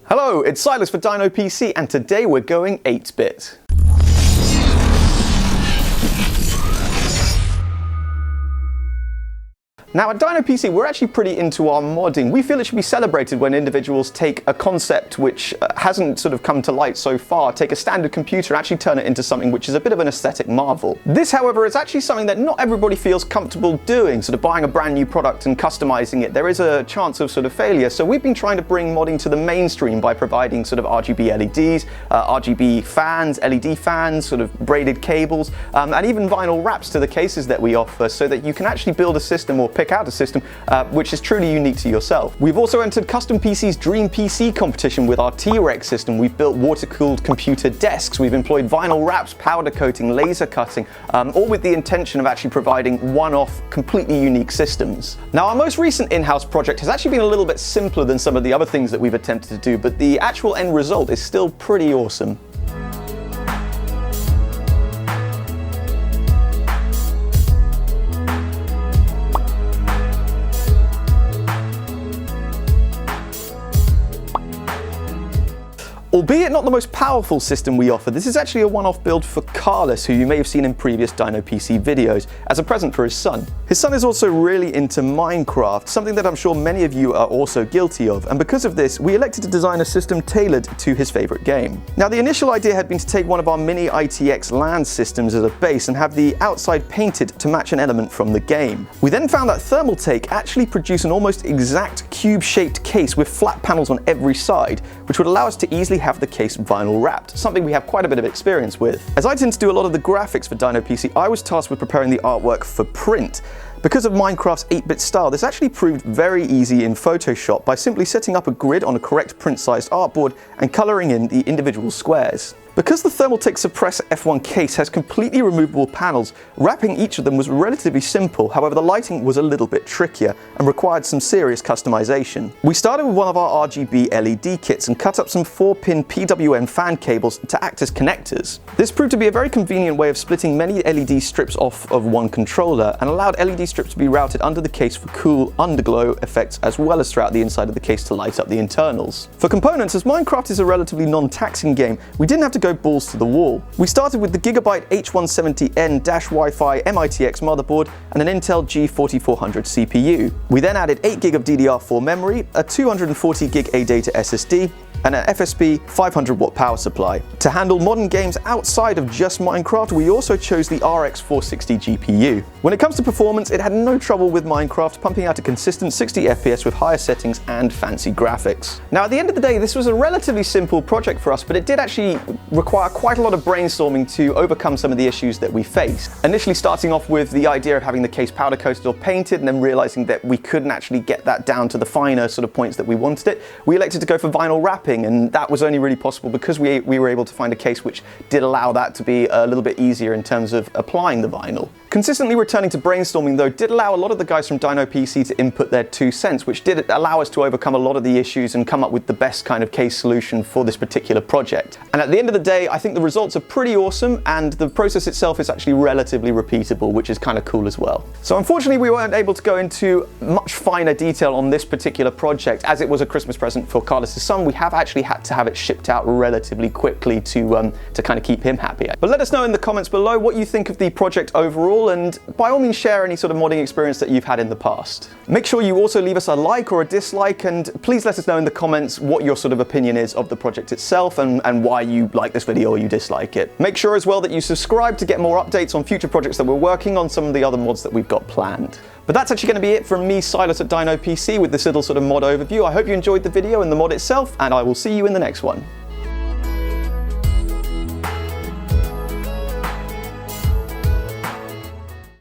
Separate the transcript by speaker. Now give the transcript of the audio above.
Speaker 1: Hello, it's Silas for DinoPC, and today we're going 8-bit. Now at DinoPC, we're actually pretty into our modding. We feel it should be celebrated when individuals take a concept which hasn't sort of come to light so far, take a standard computer and actually turn it into something which is a bit of an aesthetic marvel. This, however, is actually something that not everybody feels comfortable doing, sort of buying a brand new product and customizing it. There is a chance of sort of failure, so we've been trying to bring modding to the mainstream by providing sort of RGB LEDs, RGB fans, LED fans, sort of braided cables, and even vinyl wraps to the cases that we offer so that you can actually build a system or pick out a system which is truly unique to yourself. We've also entered Custom PC's Dream PC competition with our T-Rex system. We've built water-cooled computer desks, we've employed vinyl wraps, powder coating, laser cutting, all with the intention of actually providing one-off, completely unique systems. Now, our most recent in-house project has actually been a little bit simpler than some of the other things that we've attempted to do, but the actual end result is still pretty awesome. Albeit not the most powerful system we offer, this is actually a one-off build for Carlos, who you may have seen in previous DinoPC videos, as a present for his son. His son is also really into Minecraft, something that I'm sure many of you are also guilty of, and because of this, we elected to design a system tailored to his favorite game. Now, the initial idea had been to take one of our mini ITX LAN systems as a base and have the outside painted to match an element from the game. We then found that Thermaltake actually produced an almost exact cube-shaped case with flat panels on every side, which would allow us to easily have the case vinyl wrapped, something we have quite a bit of experience with. As I tend to do a lot of the graphics for DinoPC, I was tasked with preparing the artwork for print. Because of Minecraft's 8-bit style, this actually proved very easy in Photoshop by simply setting up a grid on a correct print-sized artboard and colouring in the individual squares. Because the Thermaltake Suppressor F1 case has completely removable panels, wrapping each of them was relatively simple. However, the lighting was a little bit trickier and required some serious customization. We started with one of our RGB LED kits and cut up some 4-pin PWM fan cables to act as connectors. This proved to be a very convenient way of splitting many LED strips off of one controller and allowed LED strips to be routed under the case for cool underglow effects, as well as throughout the inside of the case to light up the internals. For components, as Minecraft is a relatively non-taxing game, we didn't have to go balls to the wall. We started with the Gigabyte H170N-Wi-Fi MITX motherboard and an Intel G4400 CPU. We then added 8GB of DDR4 memory, a 240GB ADATA SSD, and an FSP 500-watt power supply. To handle modern games outside of just Minecraft, we also chose the RX 460 GPU. When it comes to performance, it had no trouble with Minecraft, pumping out a consistent 60 FPS with higher settings and fancy graphics. Now, at the end of the day, this was a relatively simple project for us, but it did actually require quite a lot of brainstorming to overcome some of the issues that we faced. Initially starting off with the idea of having the case powder coated or painted, and then realizing that we couldn't actually get that down to the finer sort of points that we wanted it, we elected to go for vinyl wrapping, and that was only really possible because we were able to find a case which did allow that to be a little bit easier in terms of applying the vinyl. Consistently returning to brainstorming, though, did allow a lot of the guys from DinoPC to input their 2 cents, which did allow us to overcome a lot of the issues and come up with the best kind of case solution for this particular project. And at the end of the day, I think the results are pretty awesome, and the process itself is actually relatively repeatable, which is kind of cool as well. So unfortunately, we weren't able to go into much finer detail on this particular project. As it was a Christmas present for Carlos' son, we have actually had to have it shipped out relatively quickly to kind of keep him happy. But let us know in the comments below what you think of the project overall, and by all means share any sort of modding experience that you've had in the past. Make sure you also leave us a like or a dislike, and please let us know in the comments what your sort of opinion is of the project itself and why you like this video or you dislike it. Make sure as well that you subscribe to get more updates on future projects that we're working on, some of the other mods that we've got planned. But that's actually going to be it from me, Silas at DinoPC, with this little sort of mod overview. I hope you enjoyed the video and the mod itself, and I will see you in the next one.